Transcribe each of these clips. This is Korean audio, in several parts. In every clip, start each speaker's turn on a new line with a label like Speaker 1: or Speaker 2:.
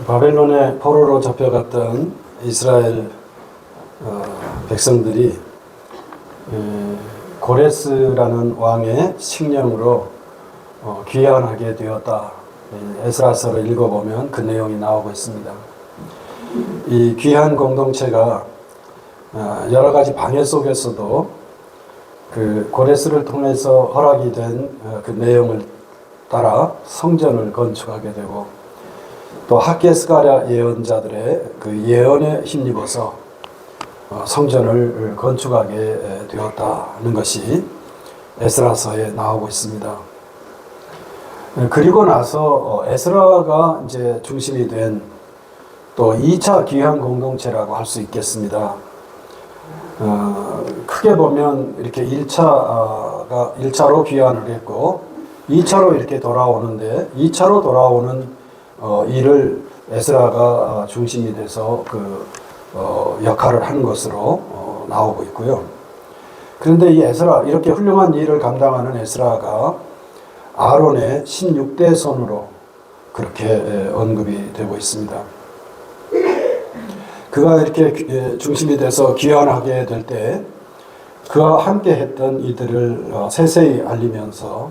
Speaker 1: 바벨론의 포로로 잡혀갔던 이스라엘 백성들이 고레스라는 왕의 칙령으로 귀환하게 되었다. 에스라서를 읽어보면 그 내용이 나오고 있습니다. 이 귀환 공동체가 여러 가지 방해 속에서도 그 고레스를 통해서 허락이 된 그 내용을 따라 성전을 건축하게 되고, 또 학개스가랴 예언자들의 그 예언에 힘입어서 성전을 건축하게 되었다는 것이 에스라서에 나오고 있습니다. 그리고 나서 에스라가 이제 중심이 된 또 2차 귀환 공동체라고 할 수 있겠습니다. 크게 보면 이렇게 1차로 귀환을 했고 2차로 이렇게 돌아오는데, 2차로 돌아오는 일을 에스라가 중심이 돼서 그 역할을 하는 것으로 나오고 있고요. 그런데 이 에스라, 이렇게 훌륭한 일을 감당하는 에스라가 아론의 16대 손으로 그렇게 언급이 되고 있습니다. 그가 이렇게 중심이 돼서 귀환하게 될 때 그와 함께 했던 이들을 세세히 알리면서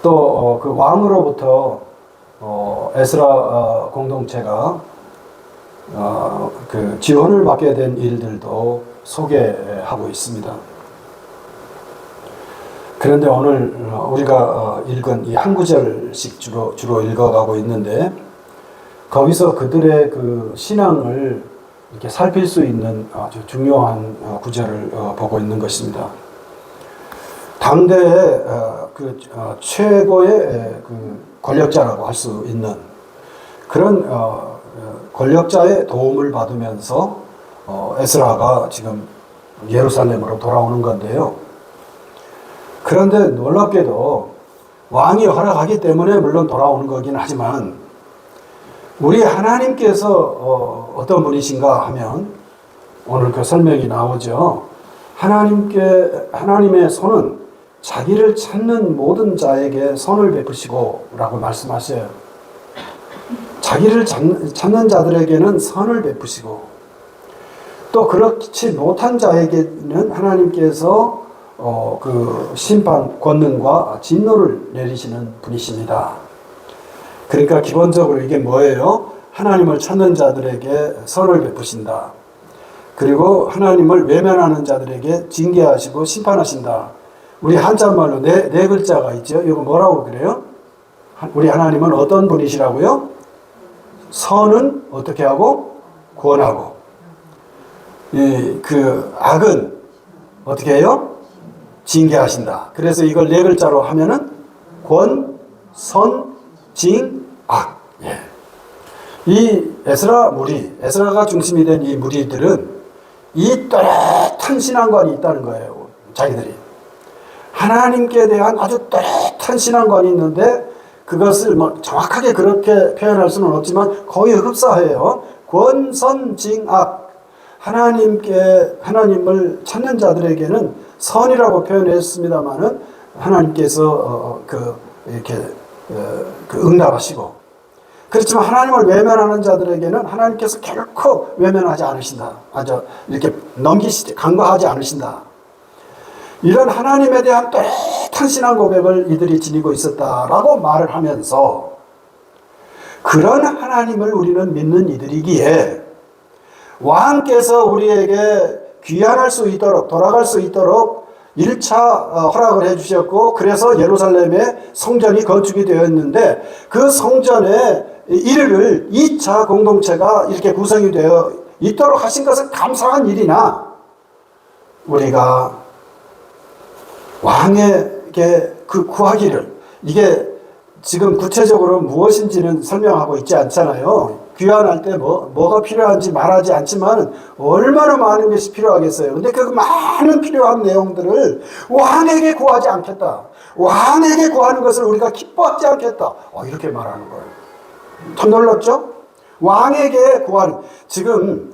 Speaker 1: 또 그 왕으로부터 에스라 공동체가 그 지원을 받게 된 일들도 소개하고 있습니다. 그런데 오늘 우리가 읽은 이 한 구절씩 주로 읽어가고 있는데, 거기서 그들의 그 신앙을 이렇게 살필 수 있는 아주 중요한 구절을 보고 있는 것입니다. 당대의 그 최고의 그 권력자라고 할 수 있는 그런 권력자의 도움을 받으면서 에스라가 지금 예루살렘으로 돌아오는 건데요. 그런데 놀랍게도 왕이 허락하기 때문에 물론 돌아오는 거긴 하지만, 우리 하나님께서 어떤 분이신가 하면 오늘 그 설명이 나오죠. 하나님의 손은 자기를 찾는 모든 자에게 선을 베푸시고 라고 말씀하셔요. 자기를 찾는 자들에게는 선을 베푸시고, 또 그렇지 못한 자에게는 하나님께서 그 심판, 권능과 진노를 내리시는 분이십니다. 그러니까 기본적으로 이게 뭐예요? 하나님을 찾는 자들에게 선을 베푸신다. 그리고 하나님을 외면하는 자들에게 징계하시고 심판하신다. 우리 한자말로 네 글자가 있죠. 이거 뭐라고 그래요? 우리 하나님은 어떤 분이시라고요? 선은 어떻게 하고? 구원하고. 그 악은 어떻게 해요? 징계하신다. 그래서 이걸 네 글자로 하면은 권, 선, 징, 악. 예. 이 에스라가 중심이 된 이 무리들은 이 또렷한 신앙관이 있다는 거예요. 자기들이 하나님께 대한 아주 또렷한 신앙관이 있는데, 그것을 뭐 정확하게 그렇게 표현할 수는 없지만 거의 흡사해요. 권, 선, 징, 악. 하나님을 찾는 자들에게는 선이라고 표현했습니다만은 하나님께서 이렇게 응답하시고, 그렇지만 하나님을 외면하는 자들에게는 하나님께서 결코 외면하지 않으신다. 아주 이렇게 간과하지 않으신다. 이런 하나님에 대한 또렷한 신앙 고백을 이들이 지니고 있었다라고 말을 하면서, 그런 하나님을 우리는 믿는 이들이기에 왕께서 우리에게 귀환할 수 있도록, 돌아갈 수 있도록 1차 허락을 해주셨고, 그래서 예루살렘에 성전이 건축이 되었는데, 그 성전의 일을 2차 공동체가 이렇게 구성이 되어 있도록 하신 것은 감사한 일이나, 우리가 왕에게 그 구하기를, 이게 지금 구체적으로 무엇인지는 설명하고 있지 않잖아요. 귀환할 때 뭐가 필요한지 말하지 않지만 얼마나 많은 것이 필요하겠어요. 근데 그 많은 필요한 내용들을 왕에게 구하지 않겠다. 왕에게 구하는 것을 우리가 기뻐하지 않겠다. 이렇게 말하는 거예요. 참 놀랍죠? 왕에게 구하는, 지금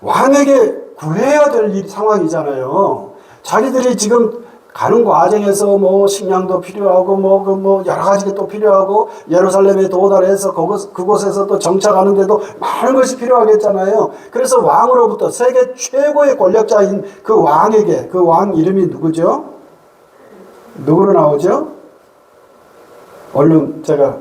Speaker 1: 왕에게 구해야 될 상황이잖아요. 자기들이 지금 가는 과정에서 뭐 식량도 필요하고 뭐 여러 가지가 또 필요하고 예루살렘에 도달해서 그곳에서 또 정착하는데도 많은 것이 필요하겠잖아요. 그래서 왕으로부터 세계 최고의 권력자인 그 왕에게, 그 왕 이름이 누구죠? 누구로 나오죠? 얼른 제가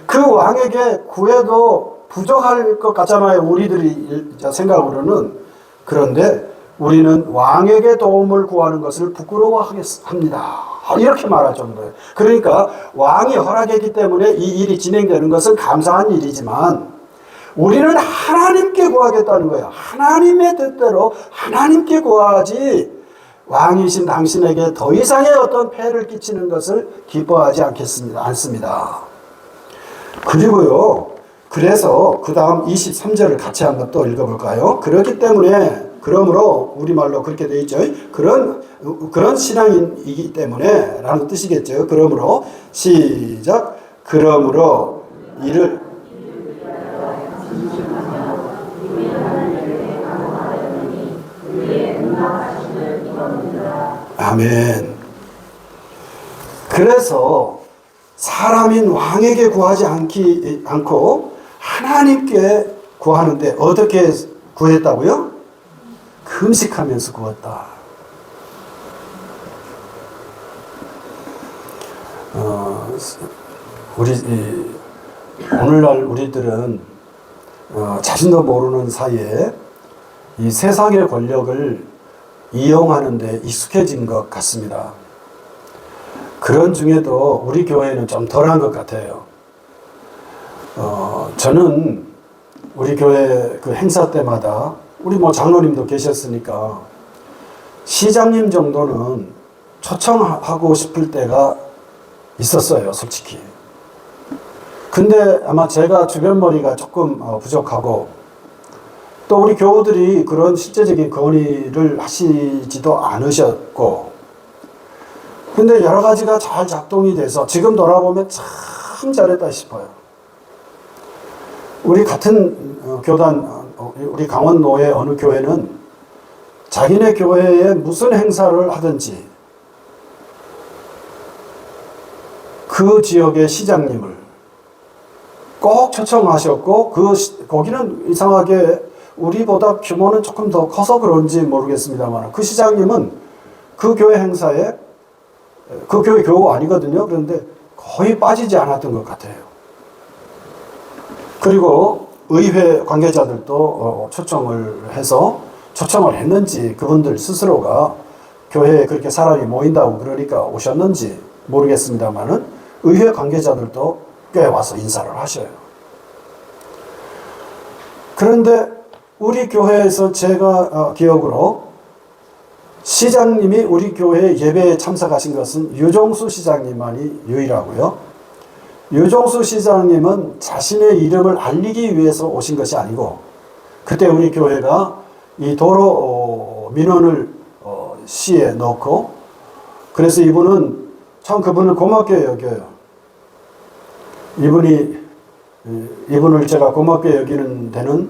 Speaker 1: 그 왕에게 구해도 부족할 것 같잖아요. 우리들이 생각으로는. 그런데 우리는 왕에게 도움을 구하는 것을 부끄러워합니다. 이렇게 말할 정도예요. 그러니까 왕이 허락했기 때문에 이 일이 진행되는 것은 감사한 일이지만 우리는 하나님께 구하겠다는 거예요. 하나님의 뜻대로 하나님께 구하지 왕이신 당신에게 더 이상의 어떤 폐를 끼치는 것을 기뻐하지 않습니다. 그리고요, 그래서 그 다음 23절을 같이 한번 또 읽어볼까요? 그렇기 때문에, 그러므로, 우리말로 그렇게 되어 있죠. 그런 신앙이기 때문에 라는 뜻이겠죠. 그러므로, 시작. 그러므로 이를 아멘. 그래서 사람인 왕에게 구하지 않고 하나님께 구하는데 어떻게 구했다고요? 금식하면서 구했다. 오늘날 우리들은 자신도 모르는 사이에 이 세상의 권력을 이용하는 데 익숙해진 것 같습니다. 그런 중에도 우리 교회는 좀 덜한 것 같아요. 저는 우리 교회 그 행사 때마다 우리 뭐 장로님도 계셨으니까 시장님 정도는 초청하고 싶을 때가 있었어요, 솔직히. 근데 아마 제가 주변머리가 조금 부족하고 또 우리 교우들이 그런 실제적인 건의를 하시지도 않으셨고, 근데 여러 가지가 잘 작동이 돼서 지금 돌아보면 참 잘했다 싶어요. 우리 같은 교단, 우리 강원노의 어느 교회는 자기네 교회에 무슨 행사를 하든지 그 지역의 시장님을 꼭 초청하셨고, 거기는 이상하게 우리보다 규모는 조금 더 커서 그런지 모르겠습니다만 그 시장님은 그 교회 행사에, 그 교회 교우 아니거든요. 그런데 거의 빠지지 않았던 것 같아요. 그리고 의회 관계자들도 초청을 했는지, 그분들 스스로가 교회에 그렇게 사람이 모인다고 그러니까 오셨는지 모르겠습니다만은 의회 관계자들도 꽤 와서 인사를 하셔요. 그런데 우리 교회에서 제가 기억으로 시장님이 우리 교회 예배에 참석하신 것은 유종수 시장님만이 유일하고요. 유종수 시장님은 자신의 이름을 알리기 위해서 오신 것이 아니고, 그때 우리 교회가 이 도로 민원을 시에 넣고, 그래서 그분을 고맙게 여겨요. 이분을 제가 고맙게 여기는 데는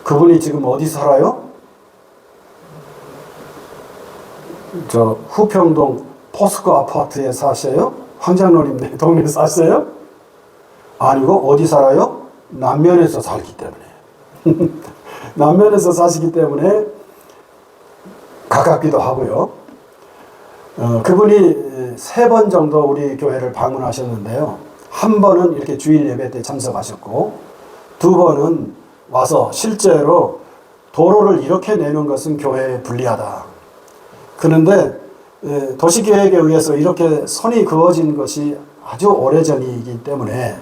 Speaker 1: 그분이 지금 어디 살아요? 저 후평동 포스코 아파트에 사셔요? 황장로님 동네에 사세요? 아니고 어디 살아요? 남면에서 살기 때문에 남면에서 사시기 때문에 가깝기도 하고요. 그분이 3번 정도 우리 교회를 방문하셨는데요. 한 번은 이렇게 주일 예배 때 참석하셨고, 2번은 와서 실제로 도로를 이렇게 내는 것은 교회에 불리하다. 그런데 도시계획에 의해서 이렇게 선이 그어진 것이 아주 오래전이기 때문에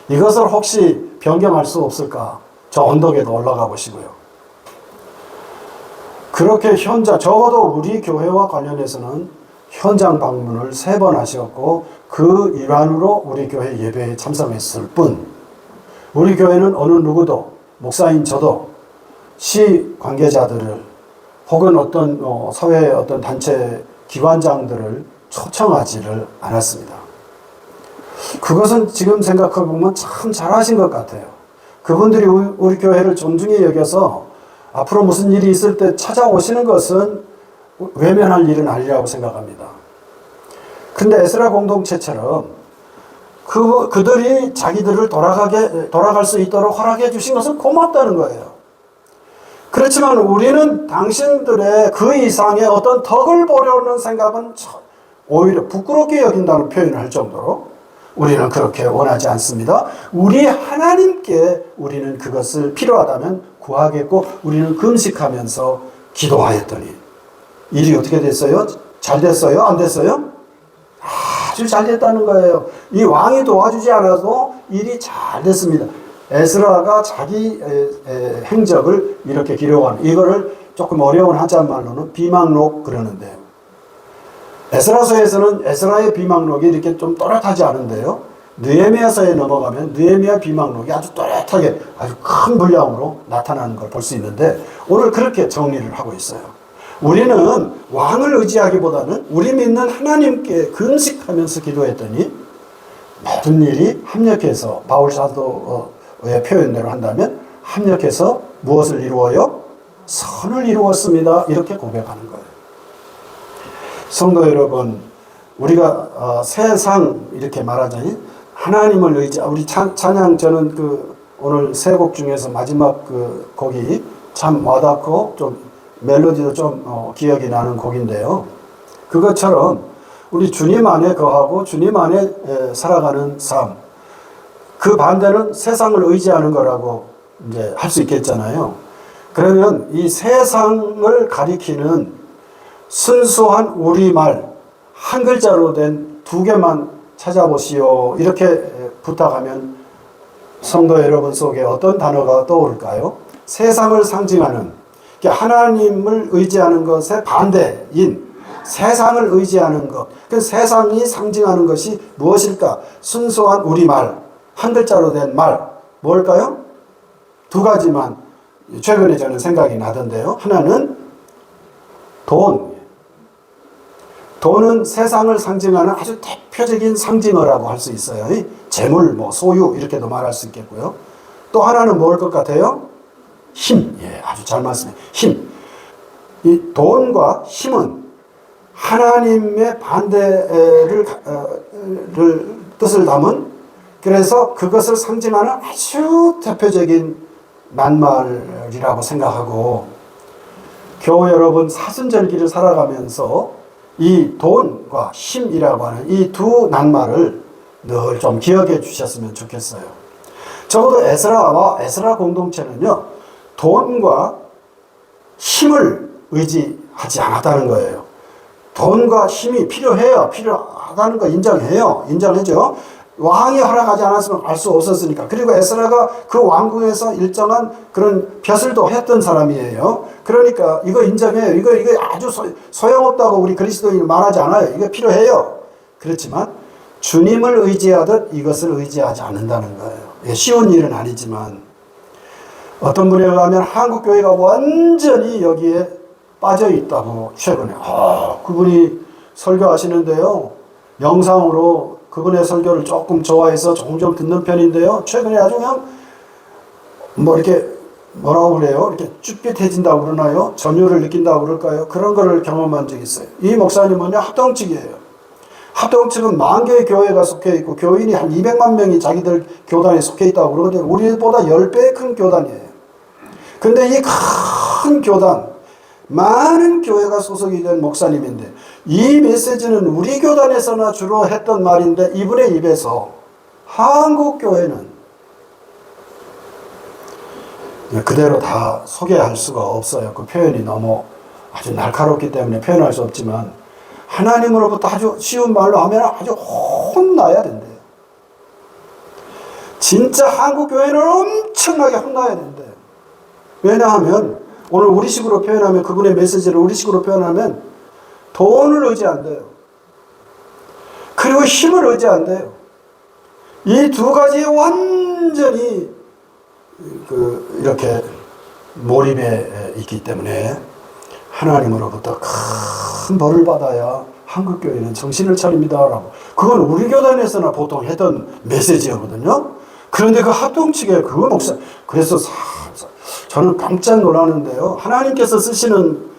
Speaker 1: 이것을 혹시 변경할 수 없을까? 저 언덕에도 올라가 보시고요. 그렇게 적어도 우리 교회와 관련해서는 현장 방문을 3번 하셨고, 그 일환으로 우리 교회 예배에 참석했을 뿐, 우리 교회는 어느 누구도, 목사인 저도 시 관계자들을 혹은 어떤 사회의 어떤 단체 기관장들을 초청하지를 않았습니다. 그것은 지금 생각해보면 참 잘하신 것 같아요. 그분들이 우리 교회를 존중히 여겨서 앞으로 무슨 일이 있을 때 찾아오시는 것은 외면할 일은 아니라고 생각합니다. 근데 에스라 공동체처럼 그들이 자기들을 돌아갈 수 있도록 허락해 주신 것은 고맙다는 거예요. 그렇지만 우리는 당신들의 그 이상의 어떤 덕을 보려는 생각은 오히려 부끄럽게 여긴다는 표현을 할 정도로 우리는 그렇게 원하지 않습니다. 우리 하나님께 우리는 그것을 필요하다면 구하겠고, 우리는 금식하면서 기도하였더니 일이 어떻게 됐어요? 잘 됐어요? 안 됐어요? 아주 잘 됐다는 거예요. 이 왕이 도와주지 않아도 일이 잘 됐습니다. 에스라가 자기 행적을 이렇게 기록하는, 이거를 조금 어려운 한자말로는 비망록 그러는데요. 에스라서에서는 에스라의 비망록이 이렇게 좀 또렷하지 않은데요. 느헤미야서에 넘어가면 느헤미야 비망록이 아주 또렷하게 아주 큰 분량으로 나타나는 걸 볼 수 있는데, 오늘 그렇게 정리를 하고 있어요. 우리는 왕을 의지하기보다는 우리 믿는 하나님께 금식하면서 기도했더니 모든 일이 합력해서, 바울 사도의 표현대로 한다면 합력해서 무엇을 이루어요? 선을 이루었습니다. 이렇게 고백하는 거예요. 성도 여러분, 우리가 세상 이렇게 말하자니 하나님을 우리 찬양, 저는 오늘 세 곡 중에서 마지막 곡이 참 와닿고 좀 멜로디도 좀 기억이 나는 곡인데요. 그것처럼 우리 주님 안에 거하고 주님 안에 살아가는 삶, 그 반대는 세상을 의지하는 거라고 이제 할 수 있겠잖아요. 그러면 이 세상을 가리키는 순수한 우리말 한 글자로 된 2개만 찾아보시오, 이렇게 부탁하면 성도 여러분 속에 어떤 단어가 떠오를까요? 세상을 상징하는, 하나님을 의지하는 것의 반대인 세상을 의지하는 것, 그 세상이 상징하는 것이 무엇일까? 순수한 우리말 한 글자로 된 말, 뭘까요? 2가지만 최근에 저는 생각이 나던데요. 하나는 돈은 세상을 상징하는 아주 대표적인 상징어라고 할 수 있어요. 재물, 소유 이렇게도 말할 수 있겠고요. 또 하나는 뭘 것 같아요? 힘. 예, 아주 잘 말씀해요. 힘. 이 돈과 힘은 하나님의 반대를 뜻을 담은, 그래서 그것을 상징하는 아주 대표적인 낱말이라고 생각하고, 교우 여러분, 사순절기를 살아가면서 이 돈과 힘이라고 하는 이 2 낱말을 늘 좀 기억해 주셨으면 좋겠어요. 적어도 에스라와 에스라 공동체는요, 돈과 힘을 의지하지 않았다는 거예요. 돈과 힘이 필요하다는 거 인정하죠. 왕이 허락하지 않았으면 알 수 없었으니까. 그리고 에스라가 그 왕궁에서 일정한 그런 벼슬도 했던 사람이에요. 그러니까 이거 인정해요. 이거 아주 소용없다고 우리 그리스도인은 말하지 않아요. 이거 필요해요. 그렇지만 주님을 의지하듯 이것을 의지하지 않는다는 거예요. 쉬운 일은 아니지만, 어떤 분에 의하면 한국교회가 완전히 여기에 빠져 있다고 최근에 그분이 설교하시는데요, 영상으로 그분의 설교를 조금 좋아해서 종종 듣는 편인데요, 최근에 아주 그냥 이렇게 뭐라고 그래요? 이렇게 쭈삣해진다고 그러나요? 전율을 느낀다고 그럴까요? 그런 거를 경험한 적이 있어요. 이 목사님은요, 합동측이에요. 합동측은 10,000개의 교회가 속해 있고 교인이 한 200만 명이 자기들 교단에 속해 있다고 그러는데 우리보다 10배 큰 교단이에요. 근데 이 큰 교단, 많은 교회가 소속이 된 목사님인데, 이 메시지는 우리 교단에서나 주로 했던 말인데 이분의 입에서 한국 교회는 그대로 다 소개할 수가 없어요. 그 표현이 너무 아주 날카롭기 때문에 표현할 수 없지만, 하나님으로부터 아주 쉬운 말로 하면 아주 혼나야 된대요. 진짜 한국 교회는 엄청나게 혼나야 된대요. 왜냐하면 오늘 우리식으로 표현하면, 그분의 메시지를 우리식으로 표현하면 돈을 의지한대요. 그리고 힘을 의지한대요. 이 2가지에 완전히 이렇게 몰입해 있기 때문에 하나님으로부터 큰 벌을 받아야 한국교회는 정신을 차립니다라고. 그건 우리 교단에서나 보통 했던 메시지거든요. 그런데 그 합동측에 그 목사, 그래서 저는 깜짝 놀랐는데요, 하나님께서 쓰시는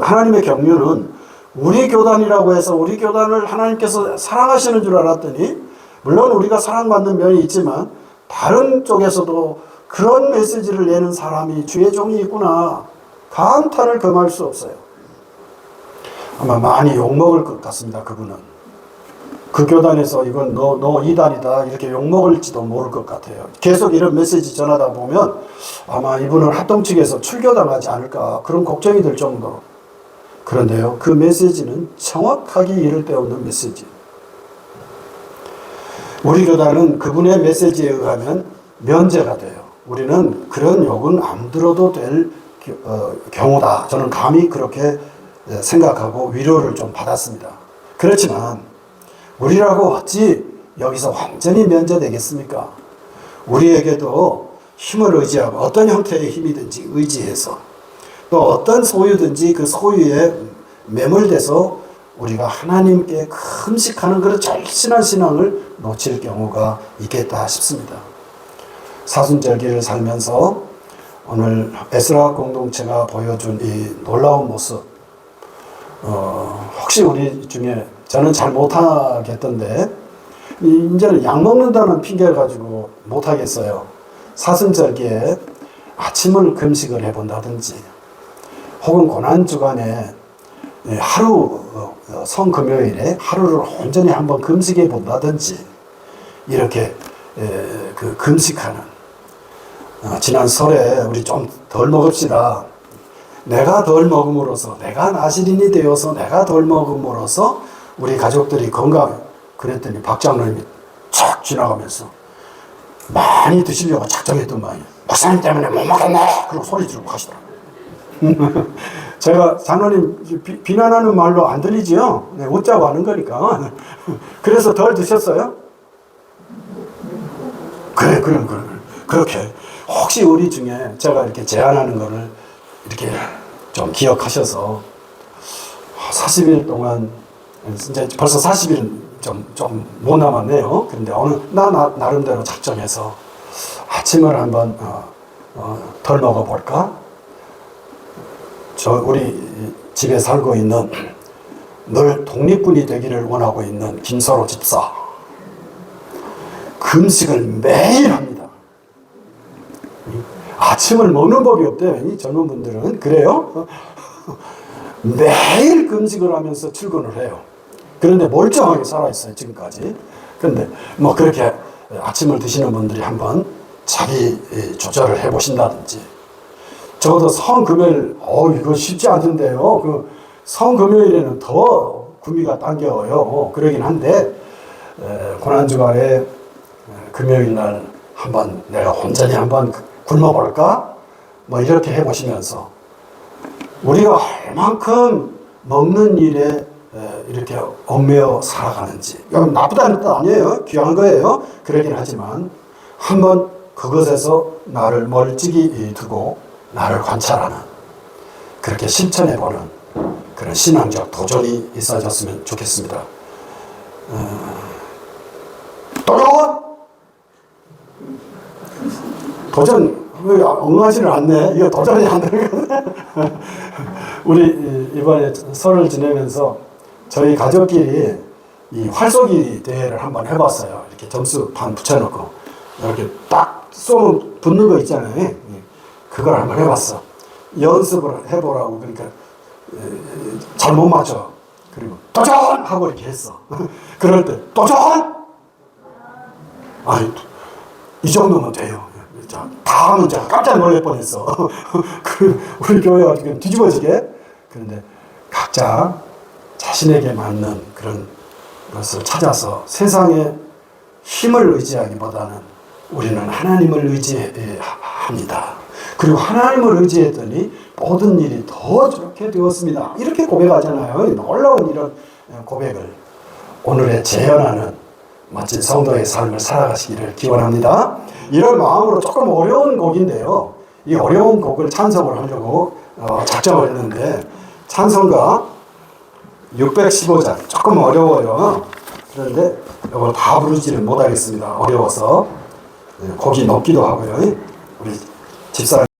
Speaker 1: 하나님의 경륜은 우리 교단이라고 해서 우리 교단을 하나님께서 사랑하시는 줄 알았더니, 물론 우리가 사랑받는 면이 있지만 다른 쪽에서도 그런 메시지를 내는 사람이 주의 종이 있구나, 감탄을 금할 수 없어요. 아마 많이 욕먹을 것 같습니다. 그분은 그 교단에서 이건 너 이단이다 이렇게 욕먹을지도 모를 것 같아요. 계속 이런 메시지 전하다 보면 아마 이분은 합동 측에서 출교당하지 않을까 그런 걱정이 들 정도로. 그런데요, 그 메시지는 정확하게 이를 데 없는 메시지. 우리 교단은 그분의 메시지에 의하면 면제가 돼요. 우리는 그런 욕은 안 들어도 될 경우다. 저는 감히 그렇게 생각하고 위로를 좀 받았습니다. 그렇지만 우리라고 어찌 여기서 완전히 면제되겠습니까? 우리에게도 힘을 의지하고 어떤 형태의 힘이든지 의지해서 또 어떤 소유든지 그 소유에 매몰돼서 우리가 하나님께 금식하는 그런 절실한 신앙을 놓칠 경우가 있겠다 싶습니다. 사순절기를 살면서 오늘 에스라 공동체가 보여준 이 놀라운 모습, 혹시 우리 중에 저는 잘 못하겠던데 이제는 약 먹는다는 핑계를 가지고 못하겠어요. 사순절기에 아침을 금식을 해본다든지 혹은 고난주간에 하루 성금요일에 하루를 온전히 한번 금식해 본다든지 이렇게 그 금식하는, 지난 설에 우리 좀 덜 먹읍시다. 내가 덜 먹음으로써, 내가 나시린이 되어서 내가 덜 먹음으로써 우리 가족들이 건강. 그랬더니 박 장로님이 촥 지나가면서 많이 드시려고 작정했던 모양이에요. 목사님 때문에 못 먹겠네. 그러고 소리 지르고 가시더라고요. 제가 장로님 비난하는 말로 안 들리지요? 네, 웃자고 하는 거니까. 그래서 덜 드셨어요? 그래. 그렇게 혹시 우리 중에 제가 이렇게 제안하는 거를 이렇게 좀 기억하셔서 40일 동안, 이제 벌써 40일은 좀 못 남았네요. 그런데 오늘 나름대로 작정해서 아침을 한번 덜 먹어볼까? 우리 집에 살고 있는, 늘 독립군이 되기를 원하고 있는 김서로 집사, 금식을 매일 합니다. 아침을 먹는 법이 없대요. 이 젊은 분들은. 그래요? 매일 금식을 하면서 출근을 해요. 그런데 멀쩡하게 살아있어요, 지금까지. 그런데 뭐 그렇게 아침을 드시는 분들이 한번 자기 조절을 해보신다든지, 적어도 성금요일, 이거 쉽지 않은데요. 그 성금요일에는 더 구미가 당겨요. 그러긴 한데, 고난주간에 금요일 날 한번 내가 온전히 한번 굶어볼까? 뭐 이렇게 해보시면서 우리가 얼만큼 먹는 일에 이렇게 얽매여 살아가는지, 이건 나쁘다는 뜻 아니에요. 귀한 거예요. 그러긴 하지만 한번 그것에서 나를 멀찍이 두고 나를 관찰하는, 그렇게 실천해보는 그런 신앙적 도전이 있어졌으면 좋겠습니다. 도전 응하지를 않네. 이거 도전이 안 되는 거네. 우리 이번에 설을 지내면서 저희 가족끼리 이 활쏘기 대회를 한번 해봤어요. 이렇게 점수판 붙여놓고 이렇게 딱 쏘면 붙는 거 있잖아요. 그걸 한번 해봤어. 연습을 해보라고. 그러니까 잘 못 맞춰. 그리고 도전! 하고 이렇게 했어. 그럴 때 도전! 이 정도면 돼요. 다 하면 제가 깜짝 놀랄 뻔했어. 우리 교회가 지금 뒤집어지게. 그런데 각자 자신에게 맞는 그런 것을 찾아서 세상에 힘을 의지하기보다는 우리는 하나님을 의지합니다. 그리고 하나님을 의지했더니 모든 일이 더 좋게 되었습니다. 이렇게 고백하잖아요. 놀라운 이런 고백을 오늘의 재현하는 멋진 성도의 삶을 살아가시기를 기원합니다. 이런 마음으로 조금 어려운 곡인데요. 이 어려운 곡을 찬송을 하려고 작정을 했는데 찬송가 615장 조금 어려워요. 그런데 이걸 다 부르지를 못하겠습니다. 어려워서. 곡이 높기도 하고요. 우리 집사람